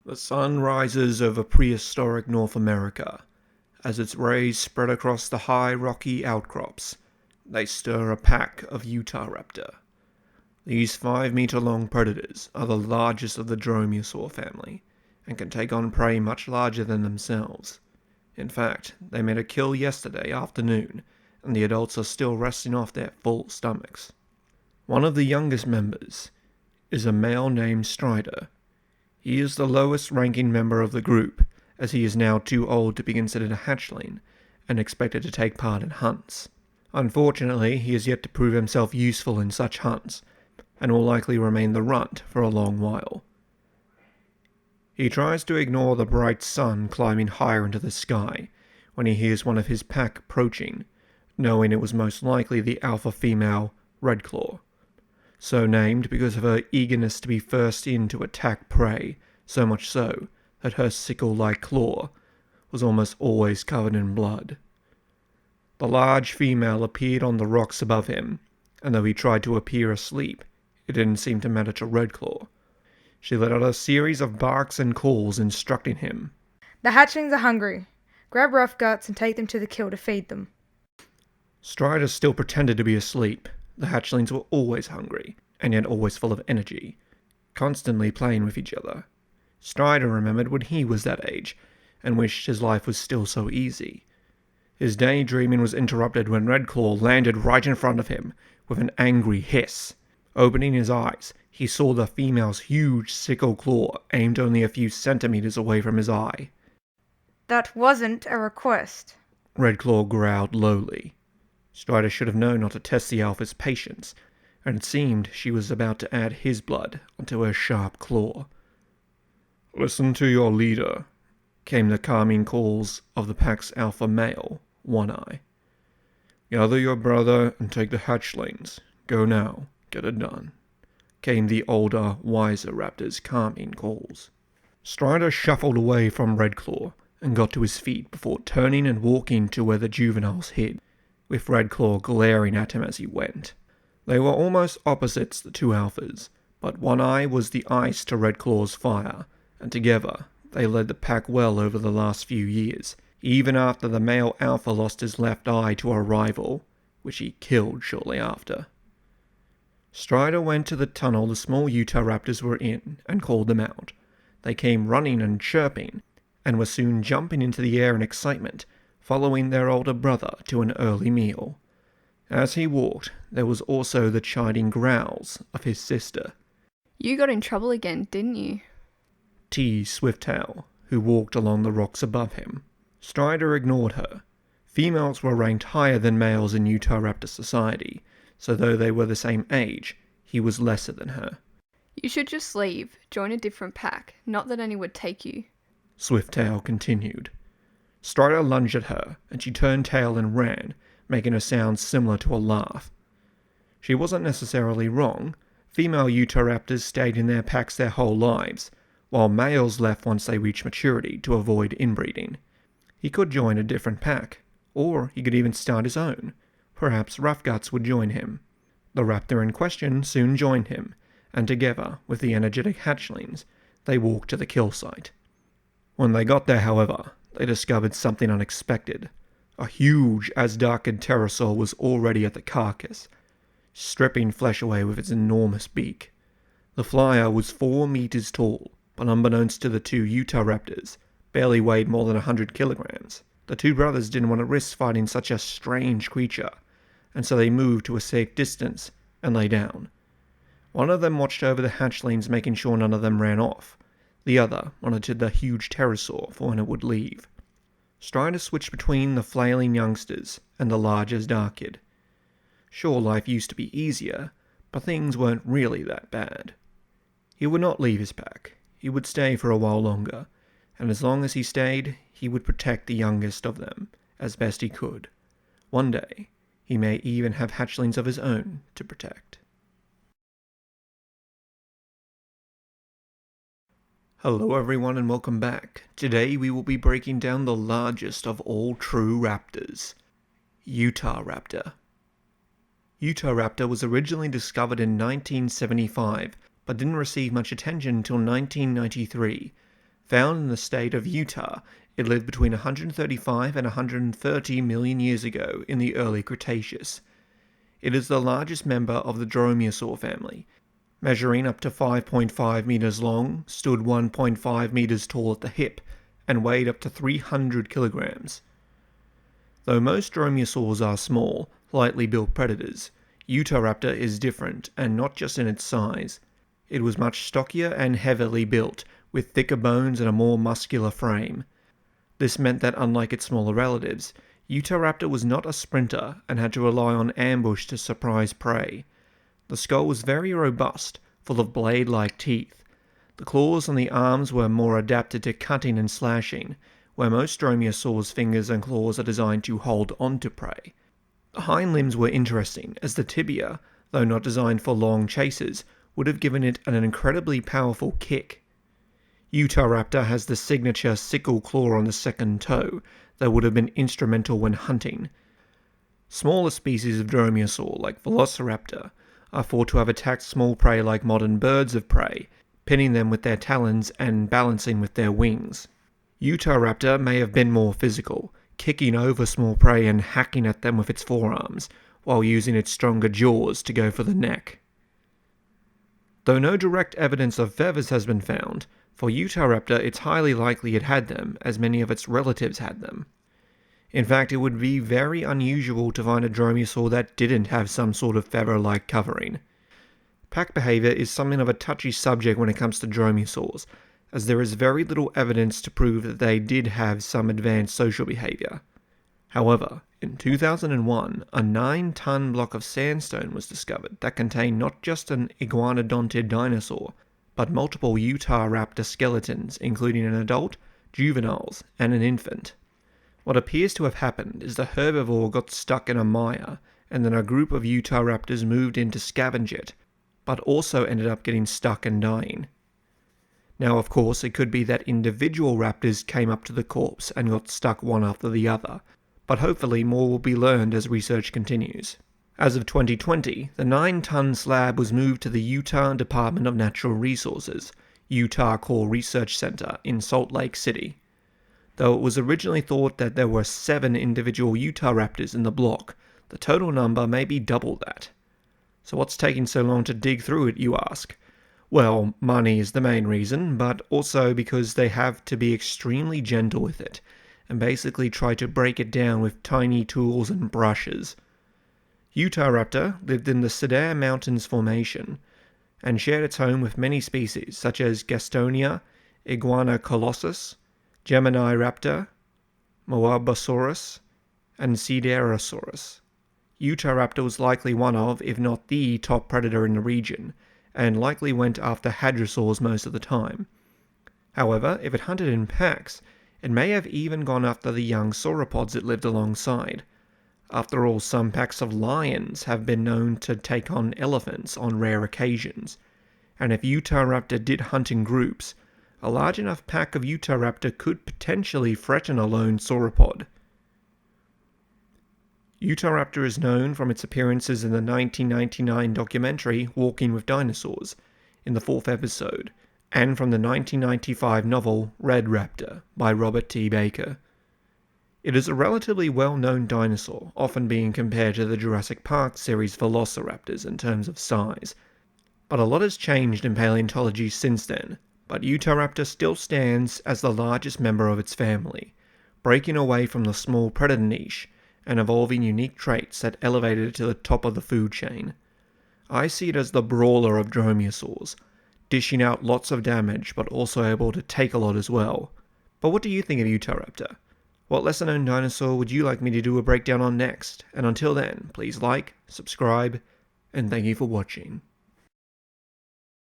The sun rises over prehistoric North America. As its rays spread across the high rocky outcrops, they stir a pack of Utahraptor. These 5-meter-long predators are the largest of the dromeosaur family, and can take on prey much larger than themselves. In fact, they made a kill yesterday afternoon, and the adults are still resting off their full stomachs. One of the youngest members is a male named Strider. He is the lowest ranking member of the group, as he is now too old to be considered a hatchling, and expected to take part in hunts. Unfortunately, he has yet to prove himself useful in such hunts, and will likely remain the runt for a long while. He tries to ignore the bright sun climbing higher into the sky when he hears one of his pack approaching, knowing it was most likely the alpha female Redclaw, so named because of her eagerness to be first in to attack prey, so much so that her sickle-like claw was almost always covered in blood. The large female appeared on the rocks above him, and though he tried to appear asleep, it didn't seem to matter to Redclaw. She let out a series of barks and calls instructing him. The hatchlings are hungry. Grab rough guts and take them to the kill to feed them. Strider still pretended to be asleep. The hatchlings were always hungry, and yet always full of energy, constantly playing with each other. Strider remembered when he was that age, and wished his life was still so easy. His daydreaming was interrupted when Redclaw landed right in front of him, with an angry hiss. Opening his eyes, he saw the female's huge sickle claw aimed only a few centimeters away from his eye. That wasn't a request, Redclaw growled lowly. Strider should have known not to test the alpha's patience, and it seemed she was about to add his blood onto her sharp claw. Listen to your leader, came the calming calls of the pack's alpha male, One Eye. Gather your brother and take the hatchlings. Go now, get it done, came the older, wiser raptor's calming calls. Strider shuffled away from Redclaw and got to his feet before turning and walking to where the juveniles hid, with Redclaw glaring at him as he went. They were almost opposites, the two alphas, but One Eye was the ice to Redclaw's fire, and together they led the pack well over the last few years, even after the male alpha lost his left eye to a rival, which he killed shortly after. Strider went to the tunnel the small Utahraptors were in and called them out. They came running and chirping, and were soon jumping into the air in excitement, following their older brother to an early meal. As he walked, there was also the chiding growls of his sister. You got in trouble again, didn't you? T. Swifttail, who walked along the rocks above him. Strider ignored her. Females were ranked higher than males in Utahraptor society, so though they were the same age, he was lesser than her. You should just leave, join a different pack, not that any would take you. Swifttail continued. Strider lunged at her, and she turned tail and ran, making a sound similar to a laugh. She wasn't necessarily wrong. Female Utahraptors stayed in their packs their whole lives, while males left once they reached maturity to avoid inbreeding. He could join a different pack, or he could even start his own. Perhaps Rough Guts would join him. The raptor in question soon joined him, and together, with the energetic hatchlings, they walked to the kill site. When they got there, however, they discovered something unexpected. A huge Azdarkid pterosaur was already at the carcass, stripping flesh away with its enormous beak. The flyer was 4 meters tall, but unbeknownst to the two Utahraptors, barely weighed more than 100 kilograms. The two brothers didn't want to risk fighting such a strange creature, and so they moved to a safe distance and lay down. One of them watched over the hatchlings, making sure none of them ran off. The other monitored the huge pterosaur for when it would leave. Strider switched between the flailing youngsters and the large Azdarkid. Sure, life used to be easier, but things weren't really that bad. He would not leave his pack. He would stay for a while longer, and as long as he stayed, he would protect the youngest of them as best he could. One day, he may even have hatchlings of his own to protect. Hello everyone and welcome back. Today we will be breaking down the largest of all true raptors, Utahraptor. Utahraptor was originally discovered in 1975, but didn't receive much attention until 1993, Found in the state of Utah, it lived between 135 and 130 million years ago in the early Cretaceous. It is the largest member of the dromeosaur family, measuring up to 5.5 meters long, stood 1.5 meters tall at the hip, and weighed up to 300 kilograms. Though most dromeosaurs are small, lightly built predators, Utahraptor is different, and not just in its size. It was much stockier and heavily built, with thicker bones and a more muscular frame. This meant that unlike its smaller relatives, Utahraptor was not a sprinter and had to rely on ambush to surprise prey. The skull was very robust, full of blade-like teeth. The claws on the arms were more adapted to cutting and slashing, where most dromeosaurs' fingers and claws are designed to hold onto prey. The hind limbs were interesting, as the tibia, though not designed for long chases, would have given it an incredibly powerful kick. Utahraptor has the signature sickle claw on the second toe that would have been instrumental when hunting. Smaller species of dromeosaur, like Velociraptor, are thought to have attacked small prey like modern birds of prey, pinning them with their talons and balancing with their wings. Utahraptor may have been more physical, kicking over small prey and hacking at them with its forearms, while using its stronger jaws to go for the neck. Though no direct evidence of feathers has been found, for Utahraptor it's highly likely it had them, as many of its relatives had them. In fact, it would be very unusual to find a dromeosaur that didn't have some sort of feather-like covering. Pack behavior is something of a touchy subject when it comes to dromeosaurs, as there is very little evidence to prove that they did have some advanced social behavior. However, in 2001, a 9-ton block of sandstone was discovered that contained not just an iguanodontid dinosaur, but multiple Utahraptor skeletons, including an adult, juveniles, and an infant. What appears to have happened is the herbivore got stuck in a mire, and then a group of Utahraptors moved in to scavenge it, but also ended up getting stuck and dying. Now, of course, it could be that individual raptors came up to the corpse and got stuck one after the other, but hopefully more will be learned as research continues. As of 2020, the 9-ton slab was moved to the Utah Department of Natural Resources, Utah Core Research Center in Salt Lake City. Though it was originally thought that there were 7 individual Utahraptors in the block, the total number may be double that. So what's taking so long to dig through it, you ask? Well, money is the main reason, but also because they have to be extremely gentle with it, and basically try to break it down with tiny tools and brushes. Utahraptor lived in the Cedar Mountains Formation, and shared its home with many species such as Gastonia, Iguana colossus, Gemini raptor, Moabosaurus, and Siderosaurus. Utahraptor was likely one of, if not the top predator in the region, and likely went after hadrosaurs most of the time. However, if it hunted in packs, it may have even gone after the young sauropods it lived alongside. After all, some packs of lions have been known to take on elephants on rare occasions, and if Utahraptor did hunt in groups, a large enough pack of Utahraptor could potentially threaten a lone sauropod. Utahraptor is known from its appearances in the 1999 documentary Walking with Dinosaurs, in the 4th episode, and from the 1995 novel Red Raptor by Robert T. Baker. It is a relatively well-known dinosaur, often being compared to the Jurassic Park series Velociraptors in terms of size. But a lot has changed in paleontology since then, but Utahraptor still stands as the largest member of its family, breaking away from the small predator niche and evolving unique traits that elevated it to the top of the food chain. I see it as the brawler of dromeosaurs, dishing out lots of damage but also able to take a lot as well. But what do you think of Utahraptor? What lesser known dinosaur would you like me to do a breakdown on next? And until then, please like, subscribe, and thank you for watching.